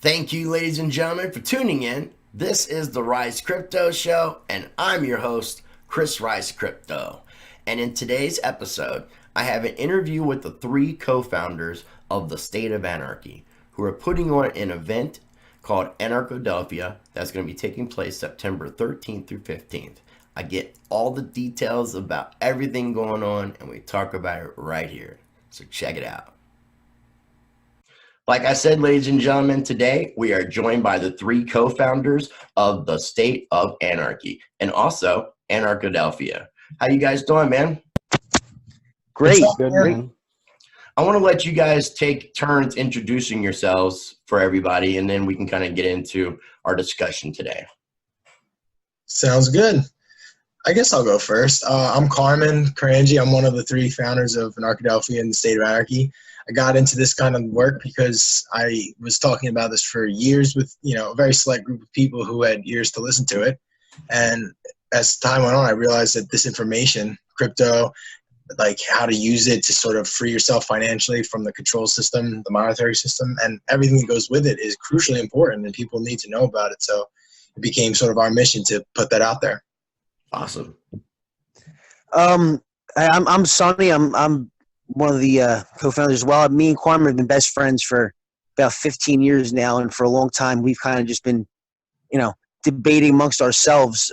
Thank you, ladies and gentlemen, for tuning in. This is the Rise Crypto Show, and I'm your host, Chris Rise Crypto. And in today's episode, I have an interview with the three co-founders of the State of Anarchy, who are putting on an event called Anarchadelphia that's going to be taking place September 13th through 15th. I get all the details about everything going on, and we talk about it right here. So check it out. Like I said, ladies and gentlemen, today we are joined by the three co-founders of the State of Anarchy and also Anarchadelphia. How you guys doing, man? Great. Good, man. I want to let you guys take turns introducing yourselves for everybody, and then we can kind of get into our discussion today. Sounds good. I guess I'll go first. I'm Carmen Karanji. I'm one of the three founders of Anarchadelphia and the State of Anarchy. I got into this kind of work because I was talking about this for years with, a very select group of people who had ears to listen to it. And as time went on, I realized that this information, crypto, like how to use it to sort of free yourself financially from the control system, the monetary system, and everything that goes with it is crucially important, and people need to know about it. So it became sort of our mission to put that out there. Awesome. I'm Sonny. I'm one of the co-founders as well. Me and Carmen have been best friends for about 15 years now, and for a long time we've kind of just been, debating amongst ourselves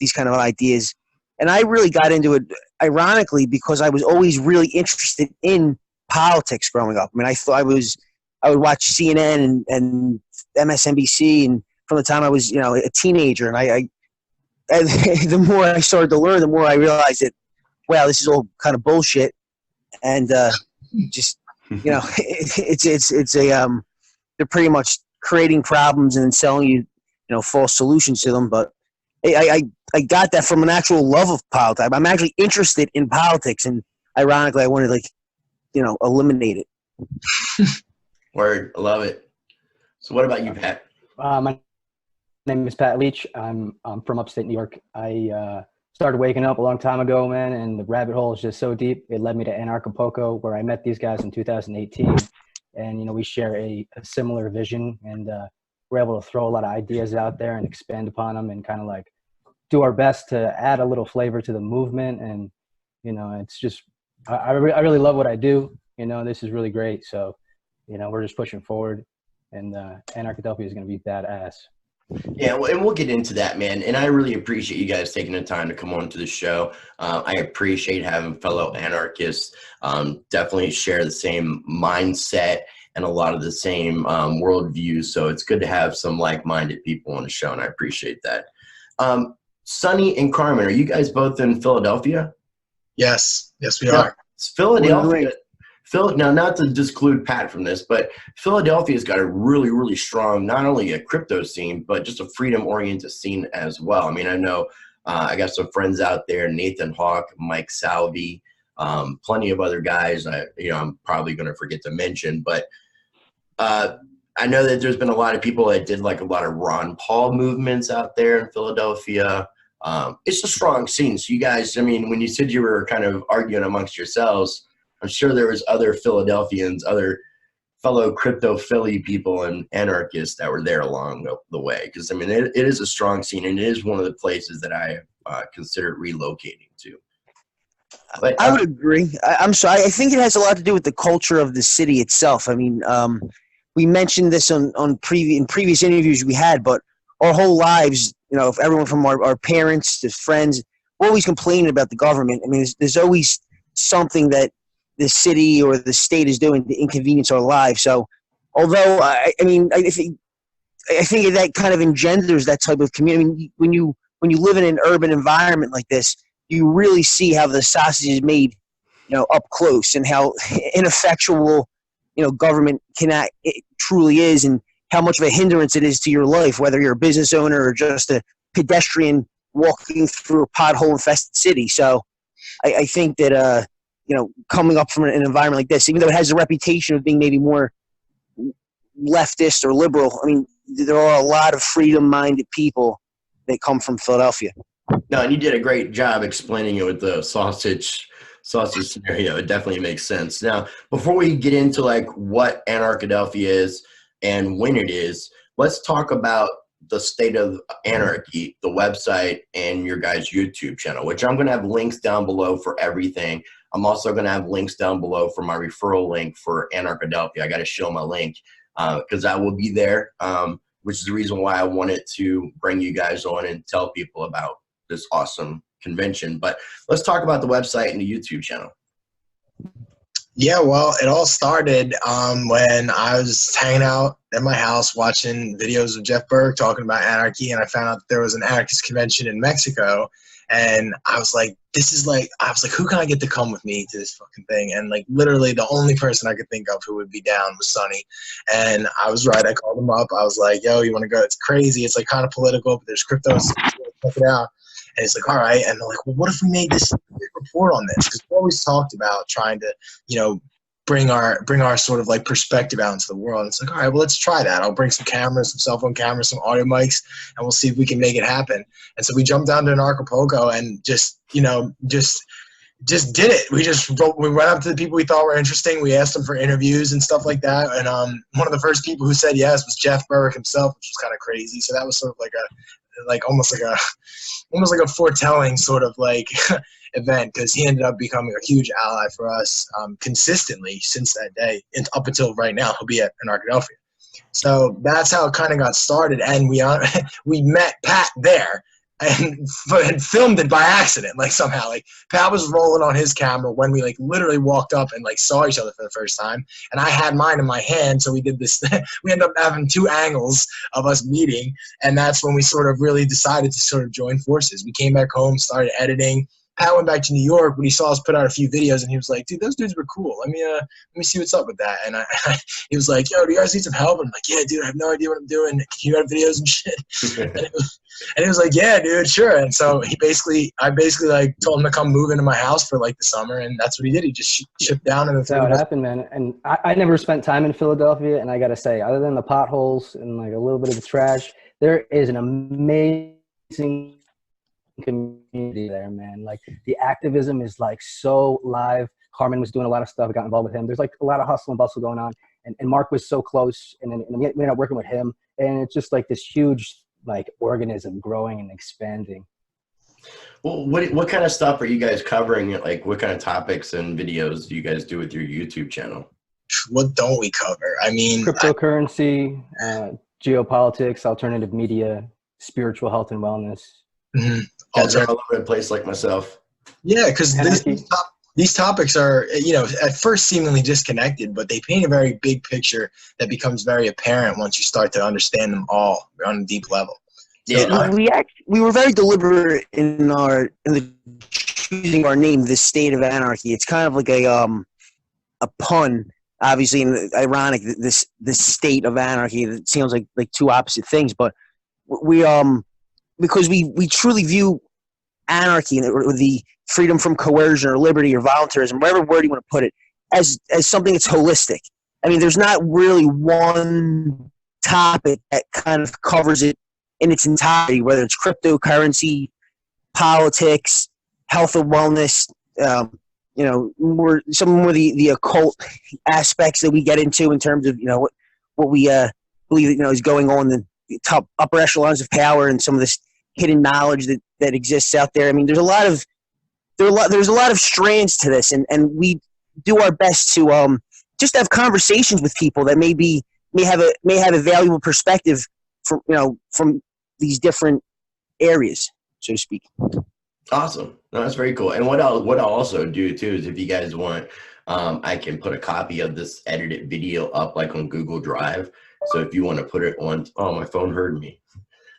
these kind of ideas. And I really got into it, ironically, because I was always really interested in politics growing up. I mean, I would watch CNN and MSNBC, and from the time I was, a teenager, and the more I started to learn, the more I realized that, wow, this is all kind of bullshit. And just, they're pretty much creating problems and then selling you, false solutions to them. But I got that from an actual love of politics. I'm actually interested in politics, and ironically, I wanted to, eliminate it. Word, I love it. So what about you, Pat? My name is Pat Leach. I'm from upstate New York. I started waking up a long time ago, man, and the rabbit hole is just so deep. It led me to Anarchapulco, where I met these guys in 2018. And, we share a similar vision, and we're able to throw a lot of ideas out there and expand upon them and kind of like do our best to add a little flavor to the movement. And, it's just, I really love what I do. This is really great. So, we're just pushing forward, and Anarchadelphia is going to be badass. Yeah, well, and we'll get into that, man. And I really appreciate you guys taking the time to come on to the show. I appreciate having fellow anarchists definitely share the same mindset and a lot of the same worldviews. So it's good to have some like-minded people on the show, and I appreciate that. Sonny and Carmen, are you guys both in Philadelphia? Yes, we are. Philadelphia. Now, not to disclude Pat from this, but Philadelphia's got a really, really strong, not only a crypto scene, but just a freedom-oriented scene as well. I mean, I know I got some friends out there, Nathan Hawk, Mike Salvi, plenty of other guys I'm probably going to forget to mention. But I know that there's been a lot of people that did like a lot of Ron Paul movements out there in Philadelphia. It's a strong scene. So you guys, I mean, when you said you were kind of arguing amongst yourselves, I'm sure there was other Philadelphians, other fellow crypto Philly people and anarchists that were there along the way. Because, I mean, it is a strong scene, and it is one of the places that I considered relocating to. But, I would agree. I'm sorry. I think it has a lot to do with the culture of the city itself. I mean, we mentioned this in previous interviews we had, but our whole lives, if everyone from our parents to friends, we're always complaining about the government. I mean, there's always something that the city or the state is doing to inconvenience our lives. So, although I think that kind of engenders that type of community. I mean, when you live in an urban environment like this, you really see how the sausage is made, up close, and how ineffectual, government it truly is, and how much of a hindrance it is to your life, whether you're a business owner or just a pedestrian walking through a pothole-infested city. So, I think that. Coming up from an environment like this, even though it has a reputation of being maybe more leftist or liberal, I mean, there are a lot of freedom-minded people that come from Philadelphia. No, and you did a great job explaining it with the sausage scenario. It definitely makes sense. Now, before we get into like what Anarchadelphia is, and when it is. Let's talk about the State of Anarchy, the website, and your guys' YouTube channel, which I'm going to have links down below for everything. I'm also going to have links down below for my referral link for Anarchadelphia. I got to show my link because I will be there, which is the reason why I wanted to bring you guys on and tell people about this awesome convention. But let's talk about the website and the YouTube channel. Yeah, well, it all started when I was hanging out at my house watching videos of Jeff Berg talking about anarchy, and I found out there was an anarchist convention in Mexico, and I was like, who can I get to come with me to this fucking thing? And like literally the only person I could think of who would be down was Sonny. And I was right. I called him up. I was like, yo, you want to go? It's crazy. It's like kind of political, but there's crypto. Check it out. And he's like, all right. And they're like, well, what if we made this big report on this? Because we always talked about trying to, bring our sort of like perspective out into the world. And it's like, all right, well, let's try that. I'll bring some cameras, some cell phone cameras, some audio mics, and we'll see if we can make it happen. And so we jumped down to Acapulco and just did it. We went up to the people we thought were interesting. We asked them for interviews and stuff like that. And one of the first people who said yes was Jeff Berwick himself, which was kind of crazy. So that was sort of almost like a foretelling sort of like event, because he ended up becoming a huge ally for us consistently since that day and up until right now. He'll be at Anarchadelphia. So that's how it kind of got started, and we met Pat there and filmed it by accident. Like somehow, like Pat was rolling on his camera when we like literally walked up and like saw each other for the first time, and I had mine in my hand. So we did this. We ended up having two angles of us meeting, and that's when we sort of really decided to sort of join forces. We came back home, started editing. Pat went back to New York when he saw us put out a few videos, and he was like, dude, those dudes were cool. Let me see what's up with that. And he was like, yo, do you guys need some help? And I'm like, yeah, dude, I have no idea what I'm doing. Can you edit videos and shit? And he was like, yeah, dude, sure. And so I basically like told him to come move into my house for like the summer, and that's what he did. He just shipped down. And that's how it happened, man. And I never spent time in Philadelphia, and I got to say, other than the potholes and like a little bit of the trash, there is an amazing community there, man. Like the activism is like so live. Carmen was doing a lot of stuff. I got involved with him. There's like a lot of hustle and bustle going on, and Mark was so close, and we ended up working with him, and it's just like this huge like organism growing and expanding. Well, what kind of stuff are you guys covering? Like what kind of topics and videos do you guys do with your YouTube channel? What don't we cover? I mean, cryptocurrency, geopolitics, alternative media, spiritual health and wellness. Mm-hmm. Guys are all over the place like myself. Yeah, because these topics are, at first seemingly disconnected, but they paint a very big picture that becomes very apparent once you start to understand them all on a deep level. Yeah, we were very deliberate in the choosing our name, the State of Anarchy. It's kind of like a pun, obviously, and ironic. This State of Anarchy. It sounds like two opposite things, but we because we truly view anarchy or the freedom from coercion or liberty or voluntarism, whatever word you want to put it, as something that's holistic. I mean, there's not really one topic that kind of covers it in its entirety, whether it's cryptocurrency, politics, health and wellness, more some more the occult aspects that we get into in terms of what we believe is going on in the top upper echelons of power and some of this hidden knowledge that exists out there. I mean, there's a lot of strands to this, and we do our best to just have conversations with people that may have a valuable perspective from these different areas, so to speak. Awesome. No, that's very cool. And what I'll also do too is, if you guys want, I can put a copy of this edited video up like on Google Drive. So if you want to put it on, my phone heard me.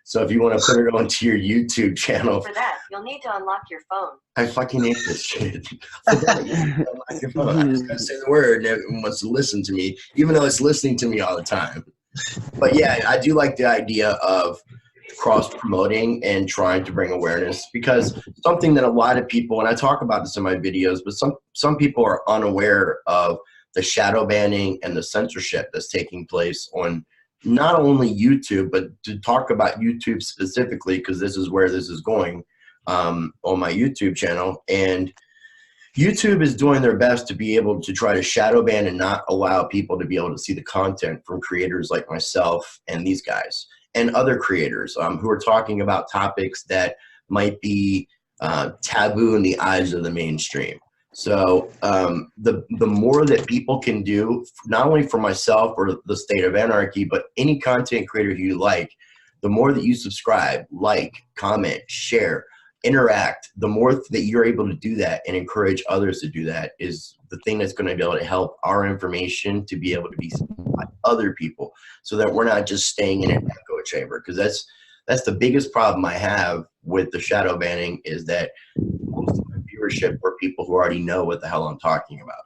So if you want to put it onto your YouTube channel. For that, you'll need to unlock your phone. I fucking hate this shit. Unlock your phone. I just gotta say the word, and everyone wants to listen to me, even though it's listening to me all the time. But yeah, I do like the idea of cross-promoting and trying to bring awareness, because something that a lot of people, and I talk about this in my videos, but some people are unaware of the shadow banning and the censorship that's taking place on not only YouTube, but to talk about YouTube specifically, because this is where this is going on my YouTube channel. And YouTube is doing their best to be able to try to shadow ban and not allow people to be able to see the content from creators like myself and these guys and other creators who are talking about topics that might be taboo in the eyes of the mainstream. So the more that people can do, not only for myself or the State of Anarchy, but any content creator you like, the more that you subscribe, like, comment, share, interact, the more that you're able to do that and encourage others to do that is the thing that's going to be able to help our information to be able to be seen by other people, so that we're not just staying in an echo chamber. Because that's the biggest problem I have with the shadow banning, is that most of my viewership are people who already know what the hell I'm talking about.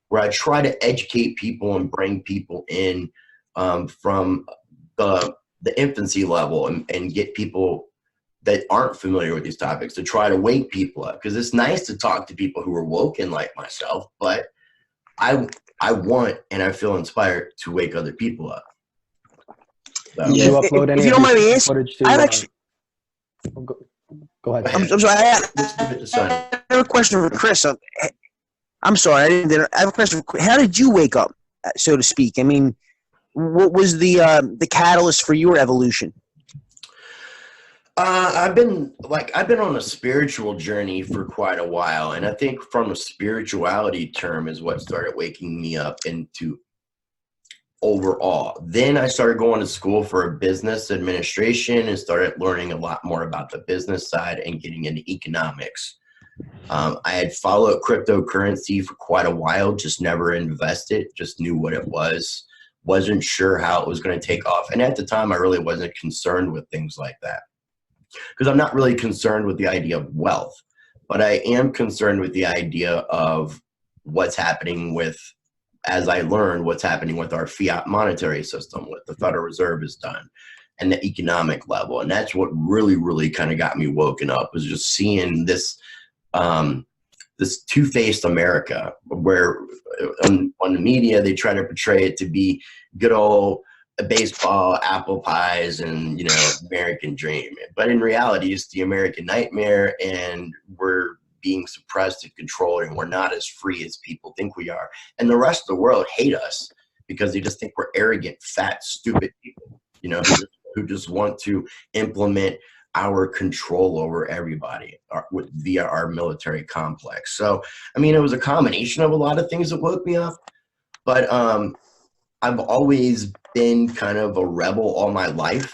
Where I try to educate people and bring people in from the infancy level and get people that aren't familiar with these topics to try to wake people up. Because it's nice to talk to people who are woken like myself, but I want and I feel inspired to wake other people up. So. Did you upload any if you don't mind me footage asking, to, I've actually. Go ahead. I'm sorry. I have a question for Chris. I'm sorry. I have a question. How did you wake up, so to speak? I mean, what was the catalyst for your evolution? I've been on a spiritual journey for quite a while, and I think from a spirituality term is what started waking me up into overall. Then I started going to school for business administration and started learning a lot more about the business side and getting into economics. I had followed cryptocurrency for quite a while, just never invested, just knew what it was, wasn't sure how it was going to take off. And at the time, I really wasn't concerned with things like that, because I'm not really concerned with the idea of wealth, but I am concerned with the idea of what's happening with, as I learned, what's happening with our fiat monetary system, what the Federal Reserve has done, and the economic level. And that's what really, really kind of got me woken up, was just seeing this this two-faced America, where on the media they try to portray it to be good old baseball, apple pies, and, you know, American dream. But in reality, it's the American nightmare, and we're being suppressed and controlled, and we're not as free as people think we are. And the rest of the world hate us because they just think we're arrogant, fat, stupid people, you know, who just want to implement our control over everybody via our military complex. So, I mean, it was a combination of a lot of things that woke me up, but I've always been kind of a rebel all my life.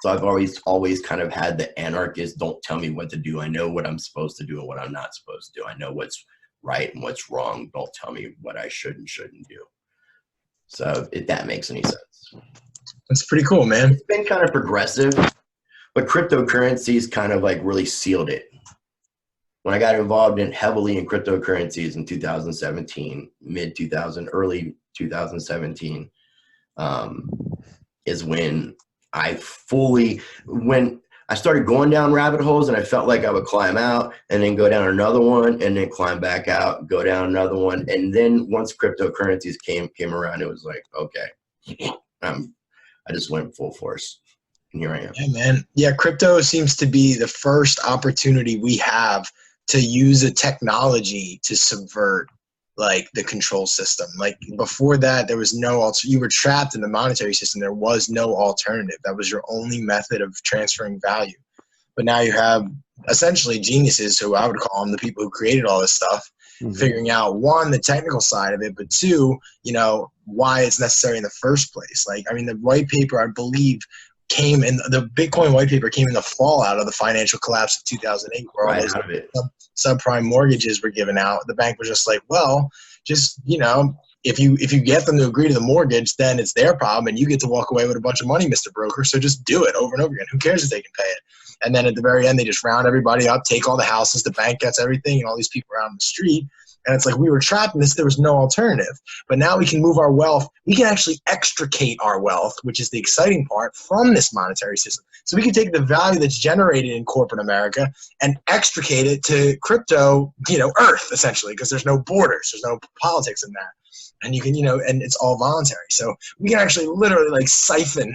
So I've always kind of had the anarchist, don't tell me what to do. I know what I'm supposed to do and what I'm not supposed to do. I know what's right and what's wrong. Don't tell me what I should and shouldn't do. So if that makes any sense. That's pretty cool, man. It's been kind of progressive, but cryptocurrencies kind of like really sealed it. When I got involved heavily in cryptocurrencies in 2017, early 2017, is when when I started going down rabbit holes, and I felt like I would climb out and then go down another one and then climb back out, go down another one. And then once cryptocurrencies came around, it was like, okay, I just went full force. And here I am. Yeah, man. Yeah, crypto seems to be the first opportunity we have to use a technology to subvert, like, the control system. Like, before that, there was no you were trapped in the monetary system. There was no alternative. That was your only method of transferring value. But now you have essentially geniuses, who I would call them, the people who created all this stuff, figuring out, one, the technical side of it, but two, you know, why it's necessary in the first place. Like, I mean, the white paper, I believe, came in, the Bitcoin white paper came in the fallout of the financial collapse of 2008, where all those subprime mortgages were given out. The bank was just like, well, just, you know, if you get them to agree to the mortgage, then it's their problem, and you get to walk away with a bunch of money, Mr. Broker. So just do it over and over again. Who cares if they can pay it? And then at the very end, they just round everybody up, take all the houses, the bank gets everything, and all these people are out on the street. And it's like, we were trapped in this. There was no alternative. But now we can move our wealth. We can actually extricate our wealth, which is the exciting part, from this monetary system. So we can take the value that's generated in corporate America and extricate it to crypto, you know, Earth, essentially, because there's no borders. There's no politics in that. And you can, you know, and it's all voluntary. So we can actually literally, like, siphon,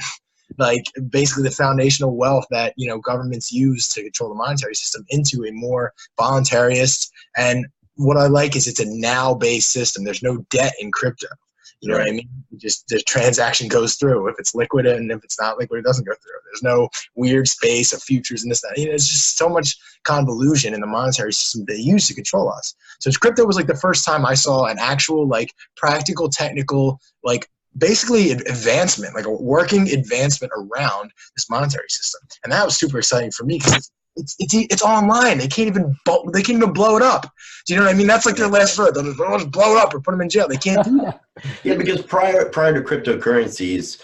like, basically the foundational wealth that, you know, governments use to control the monetary system into a more voluntarist and what I like is it's a now-based system. There's no debt in crypto. You know what I mean? Just the transaction goes through. If it's liquid and if it's not liquid, it doesn't go through. There's no weird space of futures and this, that. You know, it's just so much convolution in the monetary system they use to control us. So crypto was like the first time I saw an actual like practical, technical, like basically advancement, like a working advancement around this monetary system. And that was super exciting for me because it's online. They can't even blow it up. Do you know what I mean? That's like their last word. They'll just blow it up or put them in jail. They can't do that. Yeah, because prior to cryptocurrencies,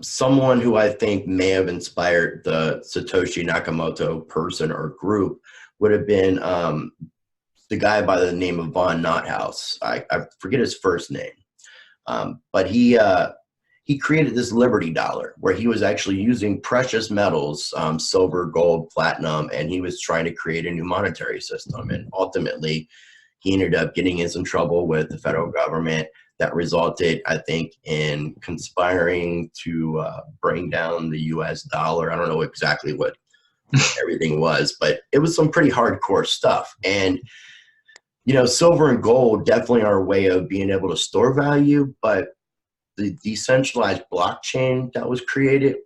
someone who I think may have inspired the Satoshi Nakamoto person or group would have been the guy by the name of Von Nothaus. I forget his first name, but he created this Liberty Dollar where he was actually using precious metals, silver, gold, platinum, and he was trying to create a new monetary system. And ultimately, he ended up getting in some trouble with the federal government that resulted, I think, in conspiring to bring down the U.S. dollar. I don't know exactly what everything was, but it was some pretty hardcore stuff. And, you know, silver and gold definitely are a way of being able to store value, but the decentralized blockchain that was created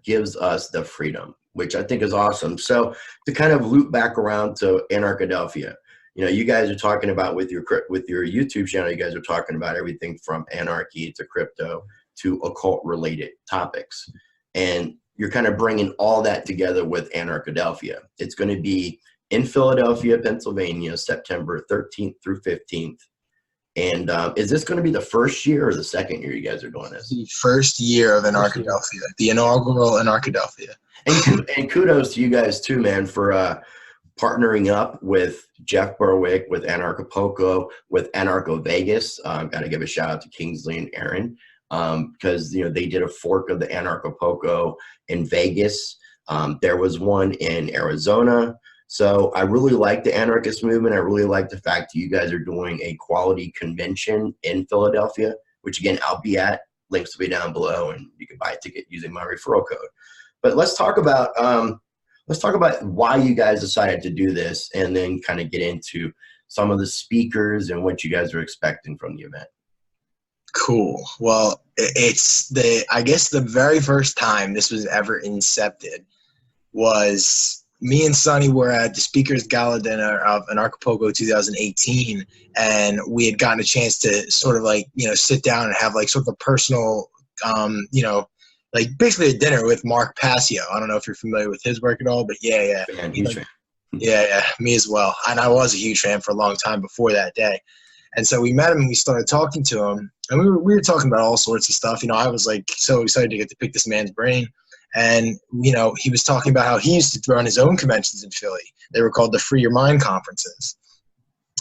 gives us the freedom, which I think is awesome. So to kind of loop back around to Anarchadelphia, you know, you guys are talking about with your YouTube channel, you guys are talking about everything from anarchy to crypto to occult related topics. And you're kind of bringing all that together with Anarchadelphia. It's going to be in Philadelphia, Pennsylvania, September 13th through 15th. And is this going to be the first year or the second year you guys are doing this? The first year of Anarchadelphia, the inaugural Anarchadelphia. And kudos to you guys too, man, for partnering up with Jeff Berwick, with Anarchapulco, with Anarcho Vegas. Got to give a shout out to Kingsley and Aaron because you know they did a fork of the Anarchapulco in Vegas. There was one in Arizona. So I really like the anarchist movement. I really like the fact that you guys are doing a quality convention in Philadelphia, which again, I'll be at. Links will be down below and you can buy a ticket using my referral code. But let's talk about why you guys decided to do this and then kind of get into some of the speakers and what you guys are expecting from the event. Cool. Well, it's I guess the very first time this was ever incepted was me and Sonny were at the Speakers Gala dinner of Anarchapulco 2018, and we had gotten a chance to sort of like, you know, sit down and have like sort of a personal, you know, like basically a dinner with Mark Passio. I don't know if you're familiar with his work at all, but yeah. Man, huge fan. Yeah, me as well. And I was a huge fan for a long time before that day. And so we met him and we started talking to him, and we were talking about all sorts of stuff. You know, I was like so excited to get to pick this man's brain. And, you know, he was talking about how he used to run his own conventions in Philly. They were called the Free Your Mind conferences.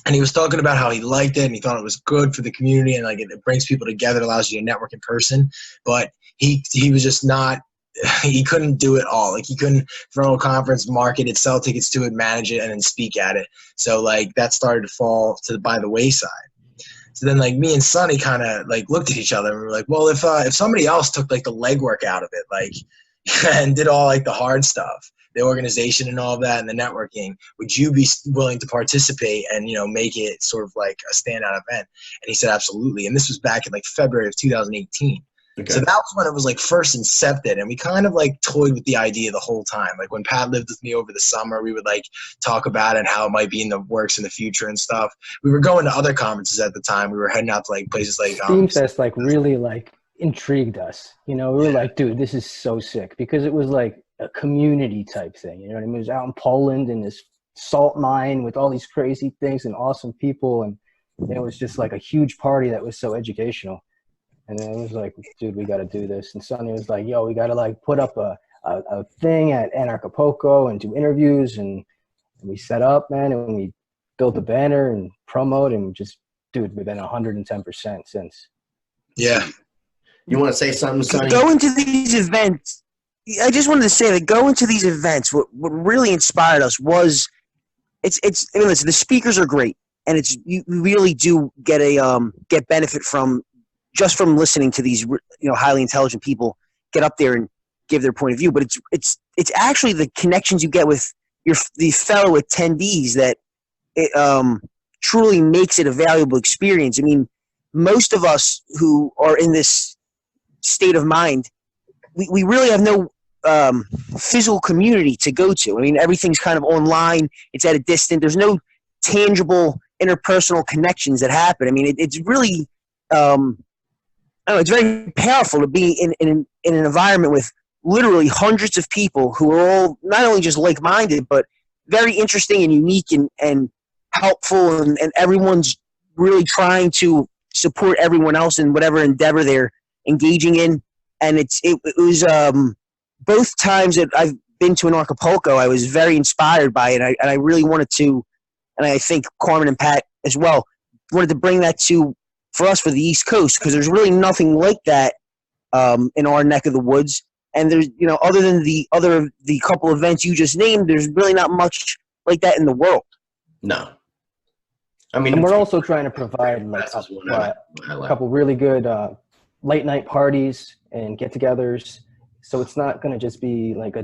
And he was talking about how he liked it and he thought it was good for the community and like it brings people together, it allows you to network in person. But he was just not, he couldn't do it all. Like he couldn't throw a conference, market it, sell tickets to it, manage it, and then speak at it. So like that started to fall by the wayside. So then like me and Sonny kind of like looked at each other and we were like, well, if somebody else took like the legwork out of it, like, and did all like the hard stuff, the organization and all of that and the networking, would you be willing to participate and, you know, make it sort of like a standout event? And he said, absolutely. And this was back in like February of 2018. Okay. So that was when it was like first incepted, and we kind of like toyed with the idea the whole time. Like when Pat lived with me over the summer, we would like talk about it and how it might be in the works in the future and stuff. We were going to other conferences at the time. We were heading out to like places like Steamfest, like really like intrigued us. You know, we were like, dude, this is so sick, because it was like a community type thing. You know what I mean? It was out in Poland in this salt mine with all these crazy things and awesome people, and it was just like a huge party that was so educational. And then it was like, dude, we got to do this. And Sonny was like, yo, we got to like put up a thing at Anarchapulco and do interviews. And we set up, man, and we built a banner and promote, and just, dude, we've been 110% since. Yeah. You want to say something, Sonny? Go into these events. I just wanted to say that go into these events. What really inspired us was I mean, listen, the speakers are great, and you really do get get benefit from just from listening to these, you know, highly intelligent people get up there and give their point of view. But it's actually the connections you get with the fellow attendees that truly makes it a valuable experience. I mean, most of us who are in this state of mind, we really have no physical community to go to. I mean, everything's kind of online. It's at a distance. There's no tangible interpersonal connections that happen. I mean, it's really, I don't know, it's very powerful to be in an environment with literally hundreds of people who are all not only just like-minded, but very interesting and unique and helpful, and everyone's really trying to support everyone else in whatever endeavor they're engaging in. And it was both times that I've been to Anarchapulco, I was very inspired by it, and I really wanted to, and I think Carmen and Pat as well, wanted to bring that for us for the East Coast, because there's really nothing like that in our neck of the woods. And there's, other than the couple events you just named, there's really not much like that in the world. No. I mean, and we're also trying to provide like a couple really good late night parties and get-togethers. So it's not going to just be like a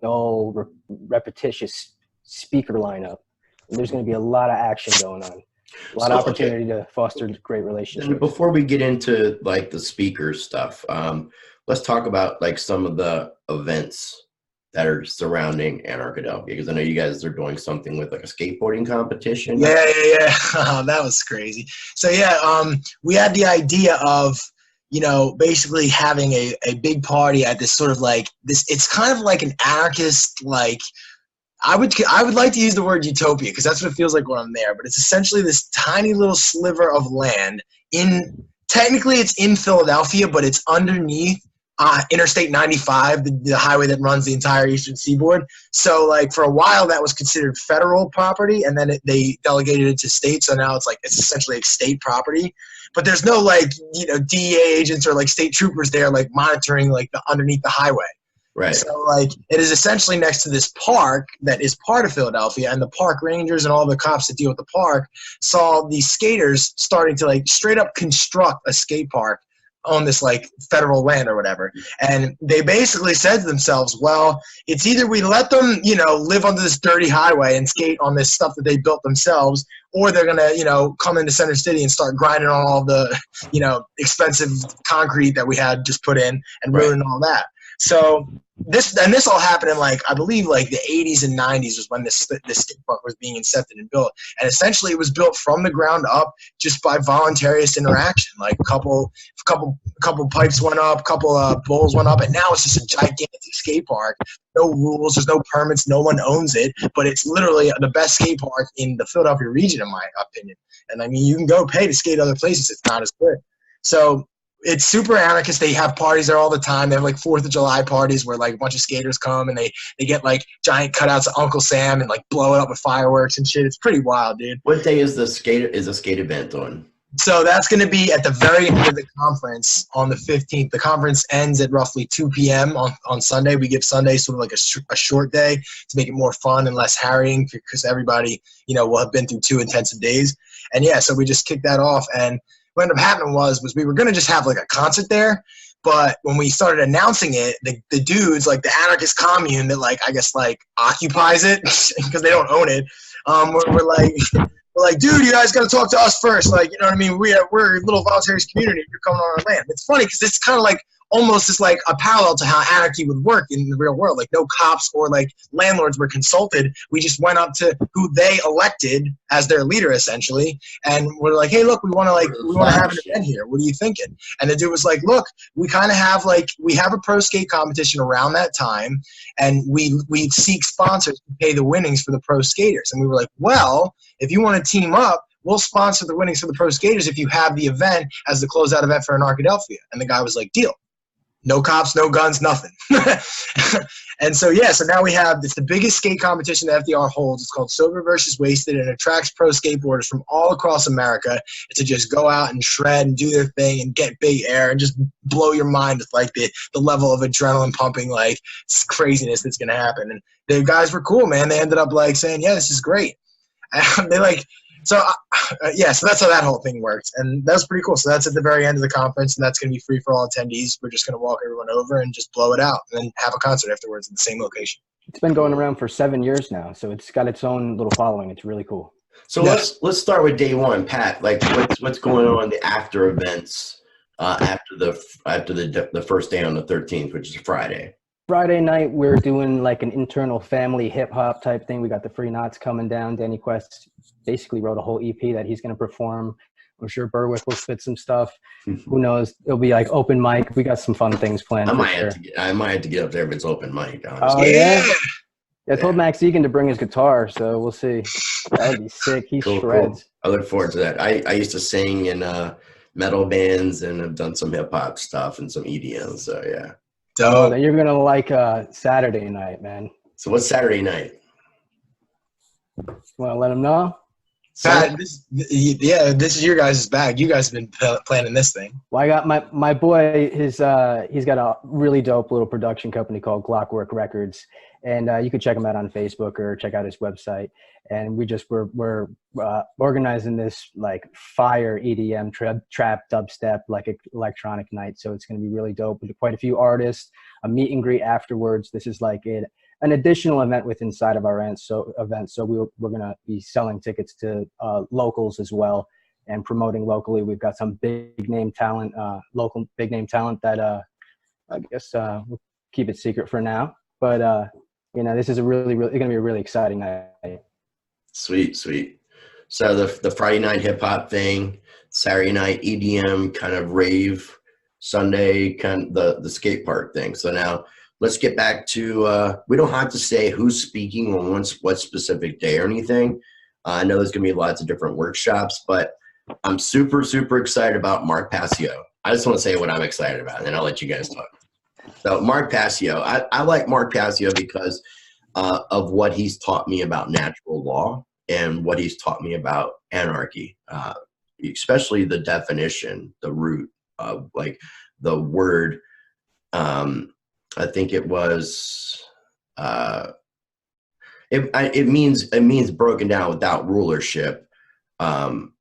dull, repetitious speaker lineup. There's going to be a lot of action going on, a lot of opportunity to foster great relationships. And before we get into like the speaker stuff, let's talk about like some of the events that are surrounding Anarchadelphia, because I know you guys are doing something with like a skateboarding competition. Yeah. That was crazy. So we had the idea of, basically having a big party at this sort of like this. It's kind of like an anarchist, like I would like to use the word utopia, because that's what it feels like when I'm there. But it's essentially this tiny little sliver of land technically it's in Philadelphia, but it's underneath Interstate 95, the highway that runs the entire eastern seaboard. So like for a while that was considered federal property, and then they delegated it to state. So now it's essentially like state property. But there's no DEA agents or like state troopers there like monitoring like underneath the highway. Right. So like it is essentially next to this park that is part of Philadelphia, and the park rangers and all the cops that deal with the park saw these skaters starting to like straight up construct a skate park on this like federal land or whatever. And they basically said to themselves, well, it's either we let them, live on this dirty highway and skate on this stuff that they built themselves, or they're going to, come into Center City and start grinding on all the, expensive concrete that we had just put in and ruining all that. So this all happened in I believe the 80s and 90s was when this skate park was being incepted and built. And essentially it was built from the ground up just by voluntarious interaction. Like a couple pipes went up, couple bowls went up, and now it's just a gigantic skate park. No rules, there's no permits, no one owns it, but it's literally the best skate park in the Philadelphia region, in my opinion. And I mean, you can go pay to skate other places, it's not as good. So it's super anarchist. They have parties there all the time. They have 4th of July parties where a bunch of skaters come and they get giant cutouts of Uncle Sam and blow it up with fireworks and shit. It's pretty wild, dude. What day is the skate event on? So that's going to be at the very end of the conference on the 15th. The conference ends at roughly 2 p.m. on Sunday. We give Sunday sort of a short day to make it more fun and less harrying, because everybody, will have been through 2 intensive days. And so we just kicked that off. And what ended up happening was we were going to just have a concert there, but when we started announcing it, the dudes, the anarchist commune that I guess occupies it because they don't own it, we're like, dude, you guys got to talk to us first. You know what I mean? We're a little voluntarist community. You're coming on our land. It's funny because it's kind of almost just a parallel to how anarchy would work in the real world. No cops or landlords were consulted. We just went up to who they elected as their leader, essentially, and we're like, hey, look, we want to have an event here. What are you thinking? And the dude was like, look, we kind of have we have a pro skate competition around that time, and we seek sponsors to pay the winnings for the pro skaters. And we were like, well, if you want to team up, we'll sponsor the winnings for the pro skaters if you have the event as the closeout event for Anarchadelphia. And the guy was like, deal. No cops, no guns, nothing. And so now we have it's the biggest skate competition that FDR holds. It's called Sober versus Wasted, and it attracts pro skateboarders from all across America to just go out and shred and do their thing and get big air and just blow your mind with the level of adrenaline pumping craziness that's gonna happen. And the guys were cool, man. They ended up saying, yeah, this is great. And they so that's how that whole thing works, and that's pretty cool. So that's at the very end of the conference, and that's going to be free for all attendees. We're just going to walk everyone over and just blow it out, and then have a concert afterwards at the same location. It's been going around for 7 years now, so it's got its own little following. It's really cool. So let's start with day one, Pat. Like, what's going on in the after events after the first day on the 13th, which is Friday. Friday night, we're doing like an internal family hip hop type thing. We got the Free Knots coming down. Danny Quest basically wrote a whole EP that he's going to perform. I'm sure Berwick will spit some stuff. Who knows? It'll be like open mic. We got some fun things planned. I might have to get up there if it's open mic. Honestly. Oh yeah. I told Max Egan to bring his guitar, so we'll see. That would be sick. He shreds. Cool. I look forward to that. I used to sing in metal bands and I've done some hip hop stuff and some EDM. So yeah. So you're gonna like Saturday night, man. So what's Saturday night? Want to let him know? Pat, this is your guys' bag. You guys have been planning this thing. Well, I got my boy. He's got a really dope little production company called Clockwork Records, and you can check him out on Facebook or check out his website. And we're organizing this like fire EDM trap dubstep like electronic night. So it's going to be really dope with quite a few artists. A meet and greet afterwards. This is like an additional event inside of our event. So we're going to be selling tickets to locals as well and promoting locally. We've got some big name talent, local big name talent that I guess we'll keep it secret for now. But this is going to be a really exciting night. Sweet. So the Friday night hip hop thing, Saturday night EDM kind of rave, Sunday kind of the skate park thing. So now let's get back to, we don't have to say who's speaking on what specific day or anything. I know there's going to be lots of different workshops, but I'm super, super excited about Mark Passio. I just want to say what I'm excited about, and then I'll let you guys talk. So Mark Passio, I like Mark Passio because of what he's taught me about natural law and what he's taught me about anarchy, especially the definition, the root of like the word. I think it was, it means broken down without rulership. And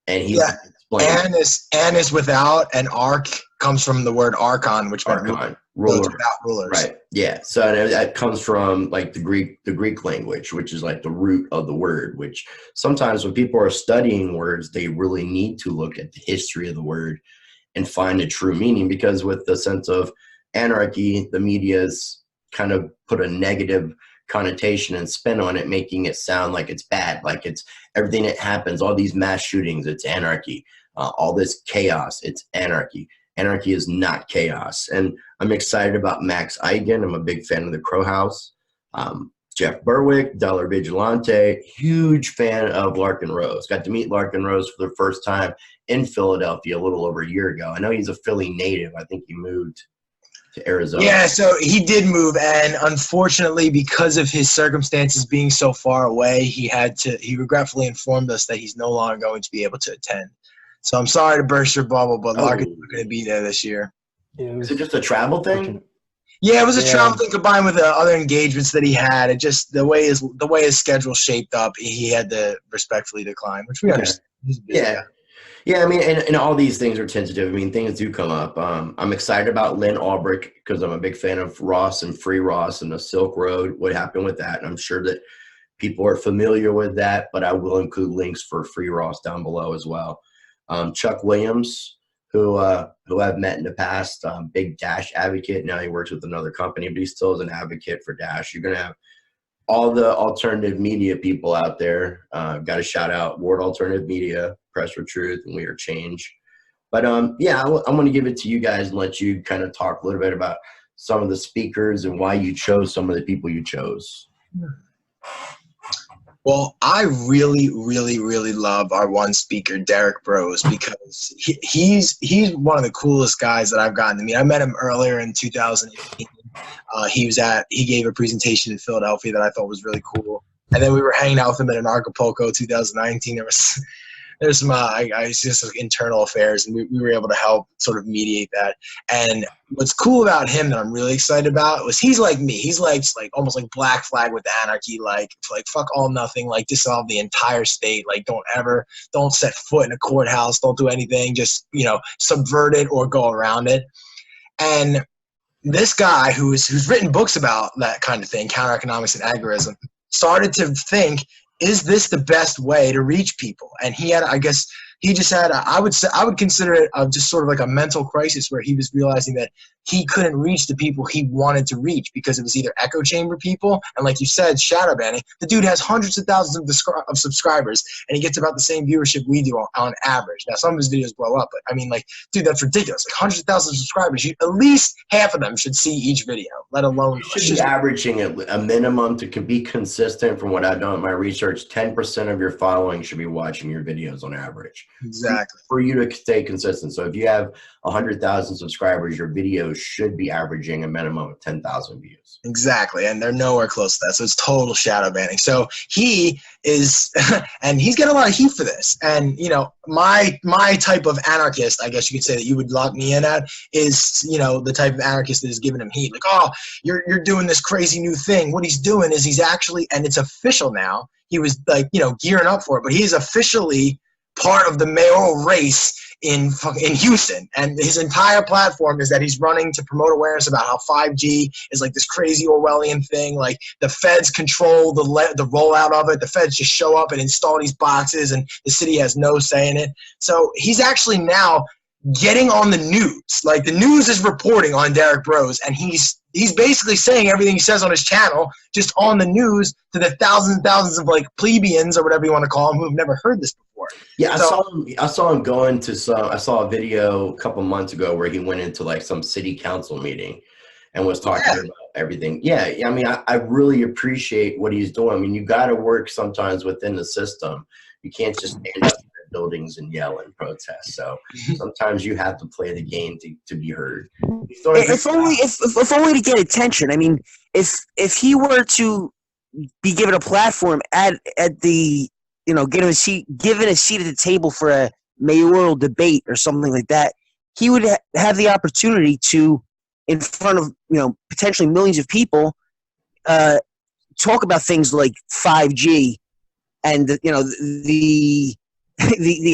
he explained. And is without, and arc comes from the word archon, which meant ruler. Without rulers. Right. Yeah. So that comes from like the Greek language, which is like the root of the word, which sometimes when people are studying words, they really need to look at the history of the word and find the true meaning, because with the sense of anarchy, the media's kind of put a negative connotation and spin on it, making it sound like it's bad, like it's everything that happens, all these mass shootings, it's anarchy, all this chaos, it's anarchy. Anarchy is not chaos. And I'm excited about Max Eigen. I'm a big fan of the Crow House. Jeff Berwick, Dollar Vigilante, huge fan of Larkin Rose. Got to meet Larkin Rose for the first time in Philadelphia a little over a year ago. I know he's a Philly native. I think he moved to Arizona. Yeah, so he did move, and unfortunately, because of his circumstances being so far away, he regretfully informed us that he's no longer going to be able to attend. So I'm sorry to burst your bubble, but Larkin's not going to be there this year. Is it just a travel thing? Yeah, it was a travel thing combined with the other engagements that he had. It just the way his schedule shaped up, he had to respectfully decline, which we understand. Yeah, I mean, and all these things are tentative. I mean, things do come up. I'm excited about Lynn Albrecht because I'm a big fan of Ross and Free Ross and the Silk Road, what happened with that. And I'm sure that people are familiar with that, but I will include links for Free Ross down below as well. Chuck Williams, who I've met in the past, big Dash advocate. Now he works with another company, but he still is an advocate for Dash. You're going to have all the alternative media people out there. Got to shout out Ward Alternative Media, Press for Truth, and We Are Change. But I'm going to give it to you guys and let you kind of talk a little bit about some of the speakers and why you chose some of the people you chose. Well, I really, really, really love our one speaker, Derek Brose, because he's one of the coolest guys that I've gotten to meet. I met him earlier in 2018. He gave a presentation in Philadelphia that I thought was really cool. And then we were hanging out with him at Acapulco 2019. There's some just internal affairs, and we were able to help sort of mediate that. And what's cool about him that I'm really excited about was he's like me. He's like almost like Black Flag with anarchy, like fuck all nothing, like dissolve the entire state, like don't set foot in a courthouse, don't do anything, just subvert it or go around it. And this guy who's written books about that kind of thing, counter economics and agorism, started to think is this the best way to reach people? And he had, I guess, he just had, I would consider it just sort of like a mental crisis where he was realizing that he couldn't reach the people he wanted to reach because it was either echo chamber people, and like you said, shadow banning. The dude has hundreds of thousands of subscribers, and he gets about the same viewership we do on average. Now, some of his videos blow up, but I mean, like, dude, that's ridiculous. Like, hundreds of thousands of subscribers, at least half of them should see each video, let alone. You should be averaging a minimum to be consistent. From what I've done in my research, 10% of your following should be watching your videos on average. Exactly. For you to stay consistent. So if you have 100,000 subscribers, your videos should be averaging a minimum of 10,000 views. Exactly, and they're nowhere close to that. So it's total shadow banning. So he is, and he's getting a lot of heat for this. And you know, my type of anarchist, I guess you could say that you would lock me in at, is, you know, the type of anarchist that is giving him heat. Like, oh, you're doing this crazy new thing. What he's doing is he's actually, and it's official now. He was like, you know, gearing up for it, but he is officially part of the mayoral race in Houston, and his entire platform is that he's running to promote awareness about how 5G is like this crazy Orwellian thing. Like, the feds control the rollout of it. The feds just show up and install these boxes, and the city has no say in it. So he's actually now getting on the news. Like, the news is reporting on Derek Bros, and he's basically saying everything he says on his channel just on the news to the thousands and thousands of like plebeians or whatever you want to call them who've never heard this before. Yeah, so, I saw him go into some. I saw a video a couple months ago where he went into like some city council meeting and was talking about everything. Yeah, I mean, I really appreciate what he's doing. I mean, you got to work sometimes within the system. You can't just stand up in buildings and yell and protest. So sometimes you have to play the game to be heard. If only to get attention. I mean, if he were to be given a platform at the, you know, given a seat at the table for a mayoral debate or something like that, he would have the opportunity to, in front of, you know, potentially millions of people, talk about things like 5G and, you know, the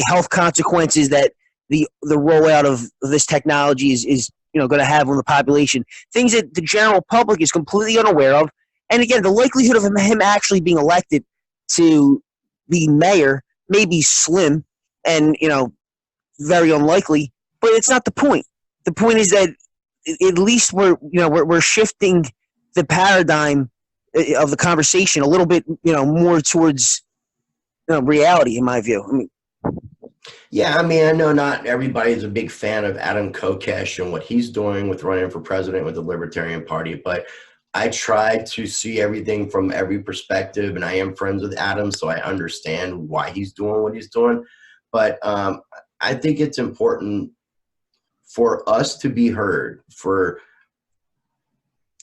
health consequences that the rollout of this technology is you know, going to have on the population, things that the general public is completely unaware of. And again, the likelihood of him actually being elected to be mayor may be slim and, you know, very unlikely, but it's not the point. The point is that at least we're shifting the paradigm of the conversation a little bit, you know, more towards, you know, reality, in my view. I mean, yeah, I mean, I know not everybody's a big fan of Adam Kokesh and what he's doing with running for president with the Libertarian Party, but I try to see everything from every perspective, and I am friends with Adam, so I understand why he's doing what he's doing. But I think it's important for us to be heard. For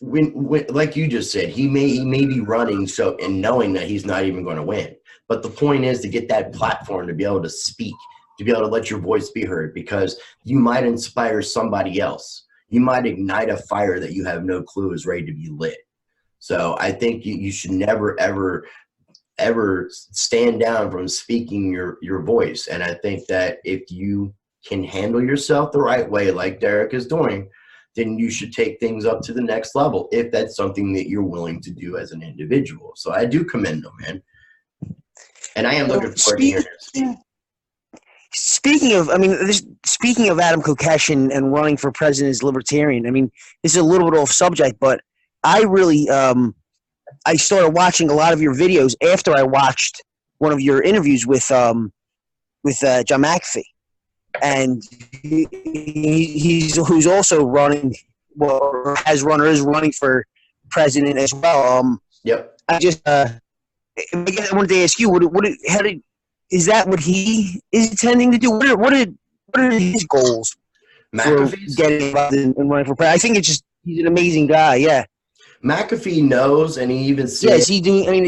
when like you just said, he may be running so and knowing that he's not even going to win. But the point is to get that platform to be able to speak, to be able to let your voice be heard, because you might inspire somebody else. You might ignite a fire that you have no clue is ready to be lit. So I think you should never, ever stand down from speaking your voice. And I think that if you can handle yourself the right way, like Derek is doing, then you should take things up to the next level if that's something that you're willing to do as an individual. So I do commend him, man. And I am looking forward to hearing it. Speaking of Adam Kokesh and running for president as libertarian, I mean, this is a little bit off subject, but I really I started watching a lot of your videos after I watched one of your interviews with John McAfee, and who's also running, well, has run or is running for president as well. Yep. I just I wanted to ask you, is that what he is intending to do? What are his goals for getting involved in running for president? I think it's just he's an amazing guy. Yeah. McAfee knows, and he even said, yeah, is he doing? I mean,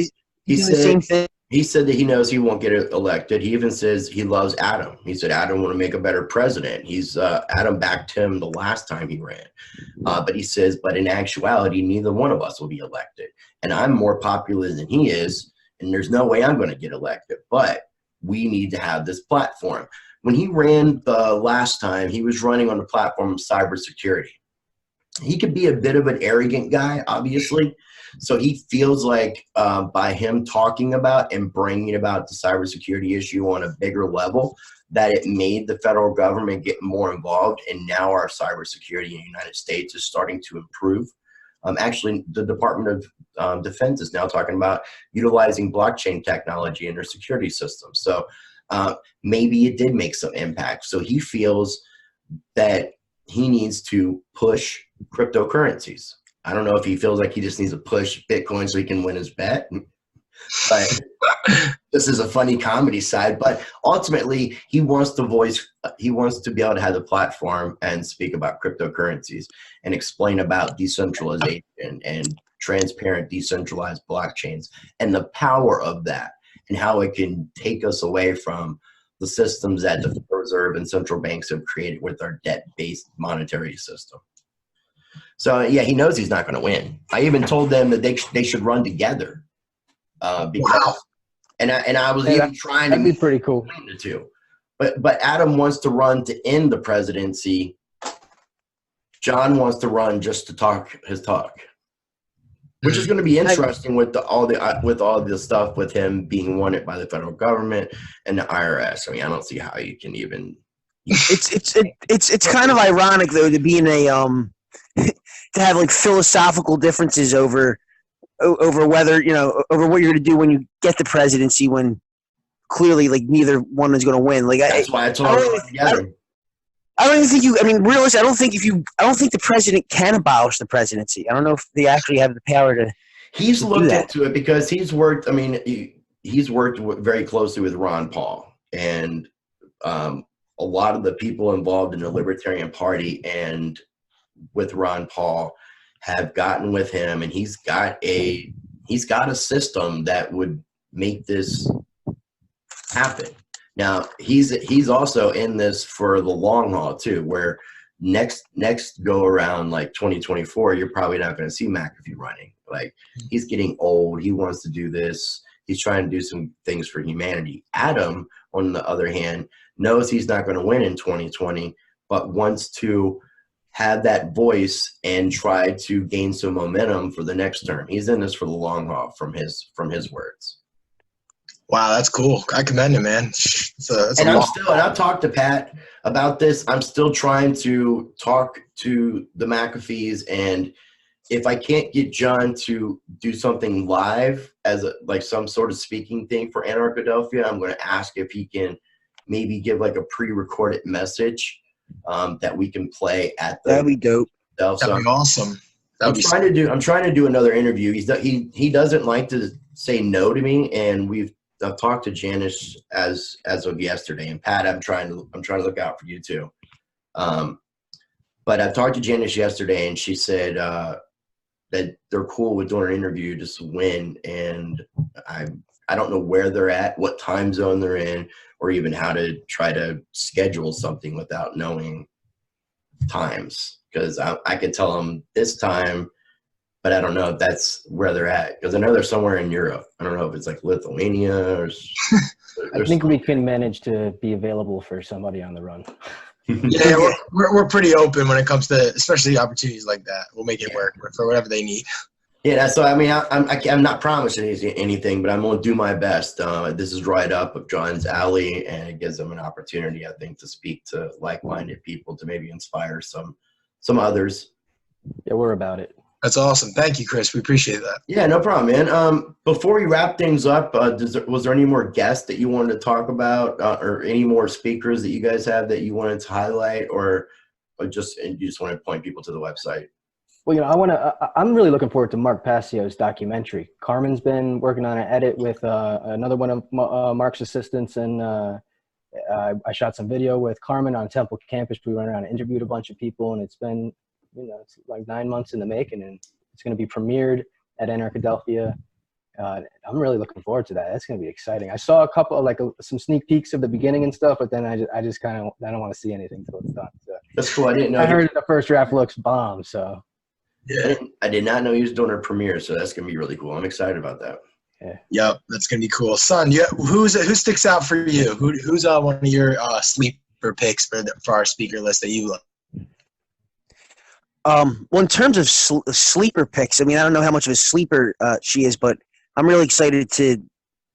he doing the same thing. He said that he knows he won't get elected. He even says he loves Adam. He said Adam want to make a better president. Adam backed him the last time he ran, but he says, but in actuality, neither one of us will be elected, and I'm more popular than he is, and there's no way I'm going to get elected. But we need to have this platform. When he ran the last time, he was running on the platform of cybersecurity. he could be a bit of an arrogant guy, obviously. So he feels like by him talking about and bringing about the cybersecurity issue on a bigger level, that it made the federal government get more involved. And now our cybersecurity in the United States is starting to improve. Actually, the Department of Defense is now talking about utilizing blockchain technology in their security system. So maybe it did make some impact. So he feels that he needs to push cryptocurrencies. I don't know if he feels like he just needs to push Bitcoin so he can win his bet. But this is a funny comedy side. But ultimately, he wants to be able to have the platform and speak about cryptocurrencies and explain about decentralization and transparent, decentralized blockchains and the power of that and how it can take us away from the systems that the Federal Reserve and central banks have created with our debt-based monetary system. So yeah, he knows he's not going to win. I even told them that they should run together. Because, and I was even trying to be pretty cool. The two, but Adam wants to run to end the presidency. John wants to run just to talk his talk, which is going to be interesting with all the stuff with him being wanted by the federal government and the IRS. I mean, I don't see how you can even. It's kind of ironic though to be in a to have like philosophical differences over whether, you know, over what you're going to do when you get the presidency, when clearly like neither one is going to win. Like that's why I told him together. I don't even think you. I mean, realistically, I don't think the president can abolish the presidency. I don't know if they actually have the power to. He's looked into it because he's worked. I mean, he's worked very closely with Ron Paul and a lot of the people involved in the Libertarian Party and with Ron Paul have gotten with him, and he's got a system that would make this happen. Now he's also in this for the long haul too, where next go around like 2024, you're probably not going to see McAfee running. Like he's getting old. He wants to do this. He's trying to do some things for humanity. Adam, on the other hand, knows he's not going to win in 2020, but wants to have that voice and try to gain some momentum for the next term. He's in this for the long haul from his words. Wow, that's cool. I commend him, man. I've talked to Pat about this. I'm still trying to talk to the McAfees, and if I can't get John to do something live as like some sort of speaking thing for Anarchadelphia, I'm going to ask if he can maybe give like a pre-recorded message that we can play at the. That'd be dope. That'd be awesome. I'm trying to do another interview. He doesn't like to say no to me, and I've talked to Janice as of yesterday, and Pat, I'm trying to look out for you too. But I talked to Janice yesterday, and she said that they're cool with doing an interview just to win, and I don't know where they're at, what time zone they're in, or even how to try to schedule something without knowing times. Because I could tell them this time, but I don't know if that's where they're at. Because I know they're somewhere in Europe. I don't know if it's like Lithuania or. I think we can manage to be available for somebody on the run. Yeah, we're pretty open when it comes to, especially opportunities like that. We'll make it work for whatever they need. Yeah, so I mean, I'm not promising anything, but I'm going to do my best. This is right up of John's alley, and it gives them an opportunity, I think, to speak to like-minded people to maybe inspire some others. Yeah, we're about it. That's awesome. Thank you, Chris. We appreciate that. Yeah, no problem, man. Before we wrap things up, was there any more guests that you wanted to talk about, or any more speakers that you guys have that you wanted to highlight, or you just want to point people to the website? Well, you know, I'm really looking forward to Mark Passio's documentary. Carmen's been working on an edit with another one of Mark's assistants, and I shot some video with Carmen on Temple campus. We went around and interviewed a bunch of people, and it's been, you know, it's like 9 months in the making, and it's going to be premiered at Anarchadelphia. I'm really looking forward to that. That's going to be exciting. I saw a couple of some sneak peeks of the beginning and stuff, but then I just kind of, I don't want to see anything until it's done. So. That's cool. I didn't know. I heard the first draft looks bomb, so. Yeah, I did not know he was doing a premiere, so that's gonna be really cool. I'm excited about that. Yeah. Yep, that's gonna be cool. Son, who sticks out for you? Who's one of your sleeper picks for our speaker list that you love? Well, in terms of sleeper picks, I mean, I don't know how much of a sleeper she is, but I'm really excited to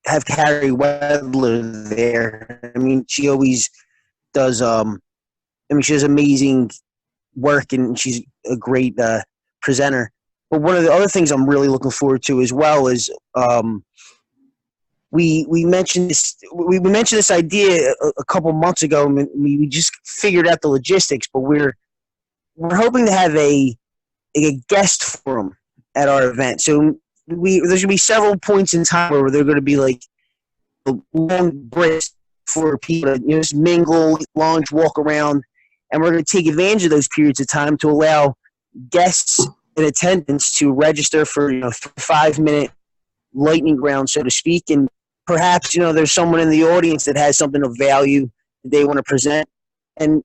have Carrie Wedler there. I mean, she always does. I mean, she does amazing work, and she's a great presenter. But one of the other things I'm really looking forward to as well is we mentioned this idea a couple months ago. And we just figured out the logistics, but we're hoping to have a guest forum at our event. So there's going to be several points in time where they're going to be like long breaks for people to just mingle, lounge, walk around, and we're going to take advantage of those periods of time to allow guests in attendance to register for 5-minute lightning round, so to speak, and perhaps there's someone in the audience that has something of value that they want to present, and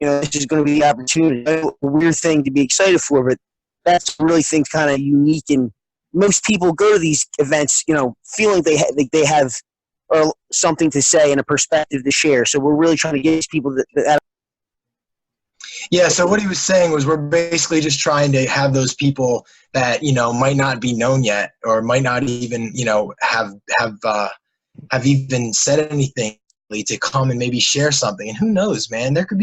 this is going to be the opportunity. A weird thing to be excited for, but that's really things kind of unique. And most people go to these events, feeling they have or something to say and a perspective to share. So we're really trying to get these people that. Yeah, so what he was saying was we're basically just trying to have those people that might not be known yet, or might not even have even said anything, to come and maybe share something. And who knows, man, there could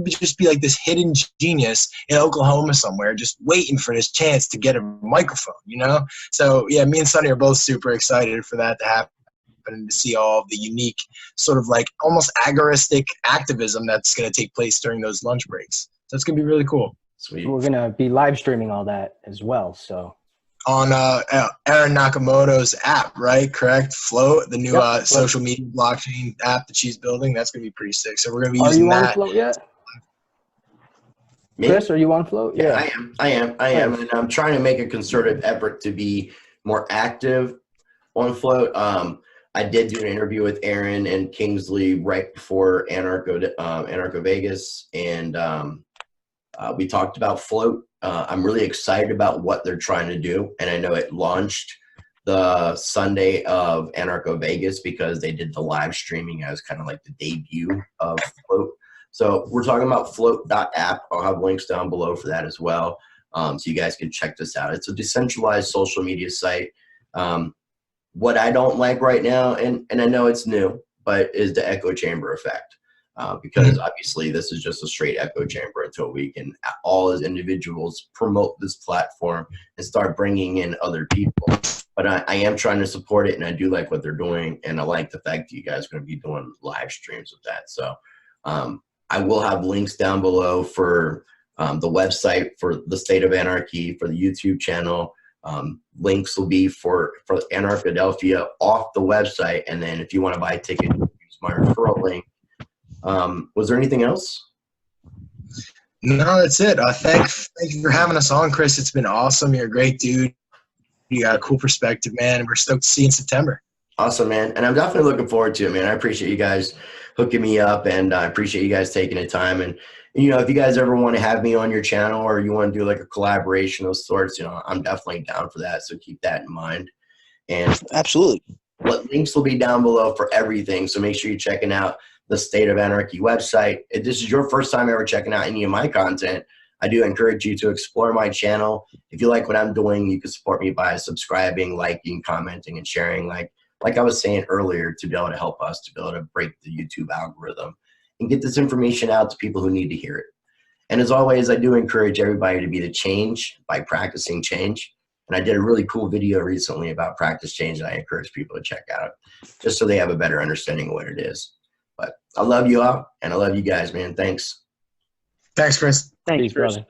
just be like this hidden genius in Oklahoma somewhere just waiting for this chance to get a microphone, So yeah, me and Sonny are both super excited for that to happen, and to see all of the unique sort of like almost agoristic activism that's going to take place during those lunch breaks. So it's going to be really cool. Sweet. We're going to be live streaming all that as well. So on Erin Nakamoto's app, right? Correct? Float, the new social media blockchain app that she's building. That's going to be pretty sick. So we're going to be using that. Are you on Float yet? Me? Chris, are you on Float? Yeah, I am. And I'm trying to make a concerted effort to be more active on Float. I did do an interview with Aaron and Kingsley right before Anarcho Vegas, and we talked about Float. I'm really excited about what they're trying to do, and I know it launched the Sunday of Anarcho Vegas because they did the live streaming as kind of like the debut of Float. So we're talking about float.app. I'll have links down below for that as well, so you guys can check this out. It's a decentralized social media site. What I don't like right now, and I know it's new, but is the echo chamber effect. Because obviously this is just a straight echo chamber until we can all as individuals promote this platform and start bringing in other people. But I am trying to support it, and I do like what they're doing, and I like the fact that you guys are going to be doing live streams with that. So I will have links down below for the website for the State of Anarchy, for the YouTube channel. Links will be for Anarchadelphia off the website, and then if you want to buy a ticket, use my referral link. Was there anything else? No, that's it. Thank you for having us on, Chris. It's been awesome. You're a great dude. You got a cool perspective, man, and we're stoked to see you in September. Awesome, man. And I'm definitely looking forward to it, man. I appreciate you guys hooking me up, and I appreciate you guys taking the time. And if you guys ever want to have me on your channel, or you want to do like a collaboration of sorts, I'm definitely down for that. So keep that in mind. And Absolutely. Links will be down below for everything. So make sure you're checking out the State of Anarchy website. If this is your first time ever checking out any of my content, I do encourage you to explore my channel. If you like what I'm doing, you can support me by subscribing, liking, commenting, and sharing. Like I was saying earlier, to be able to help us to be able to break the YouTube algorithm and get this information out to people who need to hear it. And as always, I do encourage everybody to be the change by practicing change. And I did a really cool video recently about practice change that I encourage people to check out, just so they have a better understanding of what it is. But I love you all, and I love you guys, man. Thanks. Thanks, Chris. Thanks, Peace, brother.